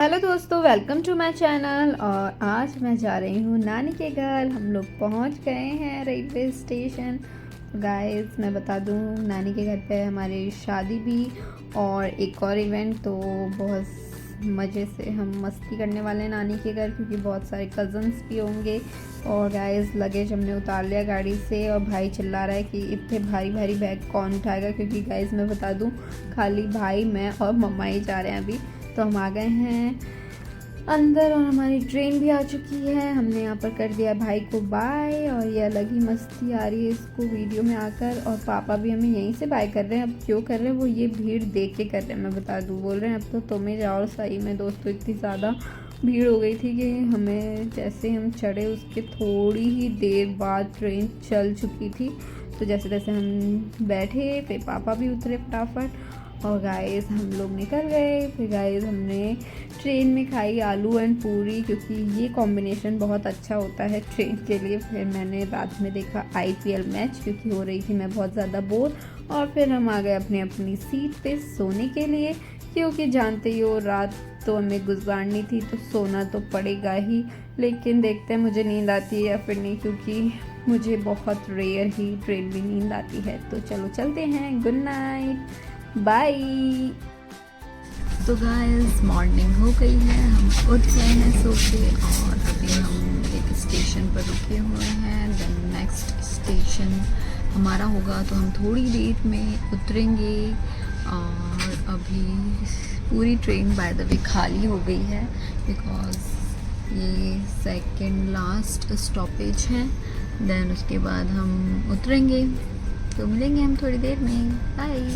Hello दोस्तों, welcome to my channel. और आज मैं जा रही हूँ नानी के घर। हम लोग पहुँच गए हैं रेलवे स्टेशन। गाइस मैं बता दूँ, नानी के घर पे हमारी शादी भी और एक और इवेंट। तो बहुत मज़े से हम मस्ती करने वाले हैं नानी के घर, क्योंकि बहुत सारे कज़न्स भी होंगे। और गाइस लगेज हमने उतार लिया गाड़ी से, और भाई चिल्ला रहा है कि इतने भारी भारी बैग कौन उठाएगा, क्योंकि गाइस मैं बता दूँ खाली भाई, मैं और मम्मा ही जा रहे हैं अभी। तो हम आ गए हैं अंदर और हमारी ट्रेन भी आ चुकी है। हमने यहाँ पर कर दिया भाई को बाय, और ये अलग ही मस्ती आ रही है इसको वीडियो में आकर। और पापा भी हमें यहीं से बाय कर रहे हैं। अब क्यों कर रहे हैं, वो ये भीड़ देख के कर रहे हैं। मैं बता दूँ, बोल रहे हैं अब तो तुम्हें जाओ। सही में दोस्तों इतनी ज़्यादा भीड़ हो गई थी कि हमें जैसे हम चढ़े उसके थोड़ी ही देर बाद ट्रेन चल चुकी थी। तो जैसे तैसे हम बैठे, फिर पापा भी उतरे फटाफट, और गाइस हम लोग निकल गए। फिर गाइस हमने ट्रेन में खाई आलू एंड पूरी, क्योंकि ये कॉम्बिनेशन बहुत अच्छा होता है ट्रेन के लिए। फिर मैंने रात में देखा IPL मैच, क्योंकि हो रही थी मैं बहुत ज़्यादा बोर। और फिर हम आ गए अपनी अपनी सीट पे सोने के लिए, क्योंकि जानते ही हो रात तो हमें गुजारनी थी, तो सोना तो पड़ेगा ही। लेकिन देखते हैं मुझे नींद आती है या फिर नहीं, क्योंकि मुझे बहुत रेयर ही ट्रेन में नींद आती है। तो चलो चलते हैं, गुड नाइट, बाय। तो गाइस मॉर्निंग हो गई है, हम उठ गए हैं सो के, और अभी हम एक स्टेशन पर रुके हुए हैं। देन नेक्स्ट स्टेशन हमारा होगा, तो हम थोड़ी देर में उतरेंगे। और अभी पूरी ट्रेन बाय द वे खाली हो गई है, बिकॉज़ ये सेकंड लास्ट स्टॉपेज है। देन उसके बाद हम उतरेंगे, तो मिलेंगे हम थोड़ी देर में, बाय।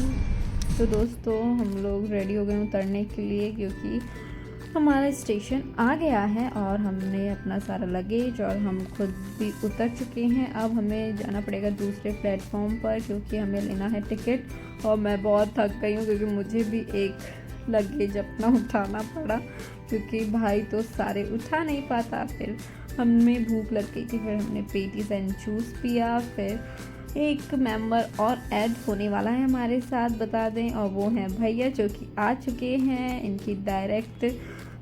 तो दोस्तों हम लोग रेडी हो गए उतरने के लिए, क्योंकि हमारा स्टेशन आ गया है और हमने अपना सारा लगेज और हम खुद भी उतर चुके हैं। अब हमें जाना पड़ेगा दूसरे प्लेटफॉर्म पर, क्योंकि हमें लेना है टिकट। और मैं बहुत थक गई हूँ, क्योंकि मुझे भी एक लगेज अपना उठाना पड़ा, क्योंकि भाई तो सारे उठा नहीं पाता। फिर हमें भूख लग गई थी, फिर हमने पेटीज एंड जूस पिया। फिर एक मेंबर और ऐड होने वाला है हमारे साथ, बता दें, और वो हैं भैया, जो कि आ चुके हैं। इनकी डायरेक्ट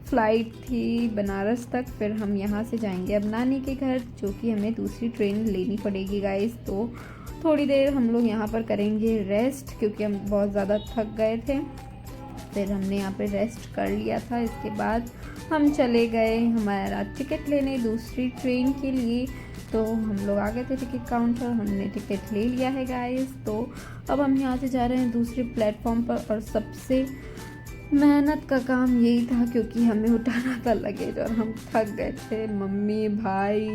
फ़्लाइट थी बनारस तक। फिर हम यहाँ से जाएंगे अब नानी के घर, जो कि हमें दूसरी ट्रेन लेनी पड़ेगी गाइस। तो थोड़ी देर हम लोग यहाँ पर करेंगे रेस्ट, क्योंकि हम बहुत ज़्यादा थक गए थे। फिर हमने यहाँ पे रेस्ट कर लिया था। इसके बाद हम चले गए हमारा टिकट लेने दूसरी ट्रेन के लिए। तो हम लोग आ गए थे टिकट काउंटर, हमने टिकट ले लिया है गाइस। तो अब हम यहाँ से जा रहे हैं दूसरे प्लेटफॉर्म पर, और सबसे मेहनत का काम यही था, क्योंकि हमें उठाना था लगेज और हम थक गए थे। मम्मी, भाई,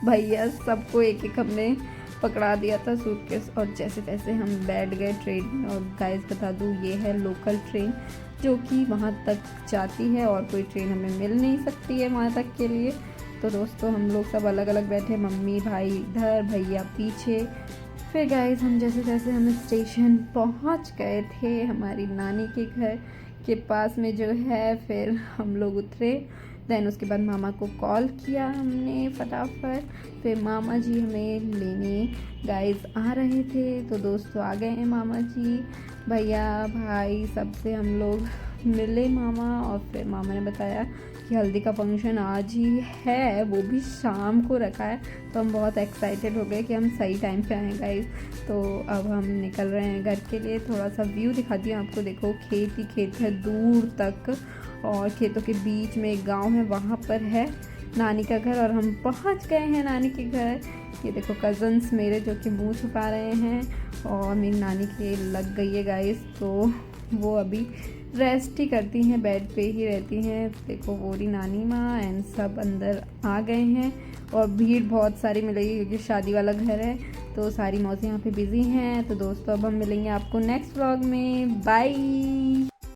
भैया सबको एक एक हमने पकड़ा दिया था सूटकेस, और जैसे तैसे हम बैठ गए ट्रेन में। और गाइस बता दूँ, ये है लोकल ट्रेन जो कि वहाँ तक जाती है, और कोई ट्रेन हमें मिल नहीं सकती है वहाँ तक के लिए। तो दोस्तों हम लोग सब अलग अलग बैठे, मम्मी भाई इधर, भैया पीछे। फिर गाइस हम जैसे तैसे हम स्टेशन पहुँच गए थे हमारी नानी के घर के पास में जो है। फिर हम लोग उतरे। देन उसके बाद मामा को कॉल किया हमने फटाफट। फिर मामा जी हमें लेने गाइस आ रहे थे। तो दोस्तों आ गए हैं मामा जी, भैया, भाई, सबसे हम लोग मिले मामा। और फिर मामा ने बताया कि हल्दी का फंक्शन आज ही है, वो भी शाम को रखा है। तो हम बहुत एक्साइटेड हो गए कि हम सही टाइम पे आए गाइस। तो अब हम निकल रहे हैं घर के लिए। थोड़ा सा व्यू दिखाती हूँ आपको, देखो खेत ही खेत है दूर तक, और खेतों के बीच में एक गांव है, वहाँ पर है नानी का घर। और हम पहुँच गए हैं नानी के घर। ये देखो कज़न्स मेरे जो कि मुंह छुपा रहे हैं, और मेरी नानी के लग गई है गाइस। तो वो अभी रेस्ट ही करती हैं, बेड पे ही रहती हैं। देखो वो रही नानी माँ एंड सब अंदर आ गए हैं। और भीड़ बहुत सारी मिलेगी, क्योंकि शादी वाला घर है, तो सारी मौसी यहाँ पे बिजी हैं। तो दोस्तों अब हम मिलेंगे आपको नेक्स्ट व्लॉग में, बाय।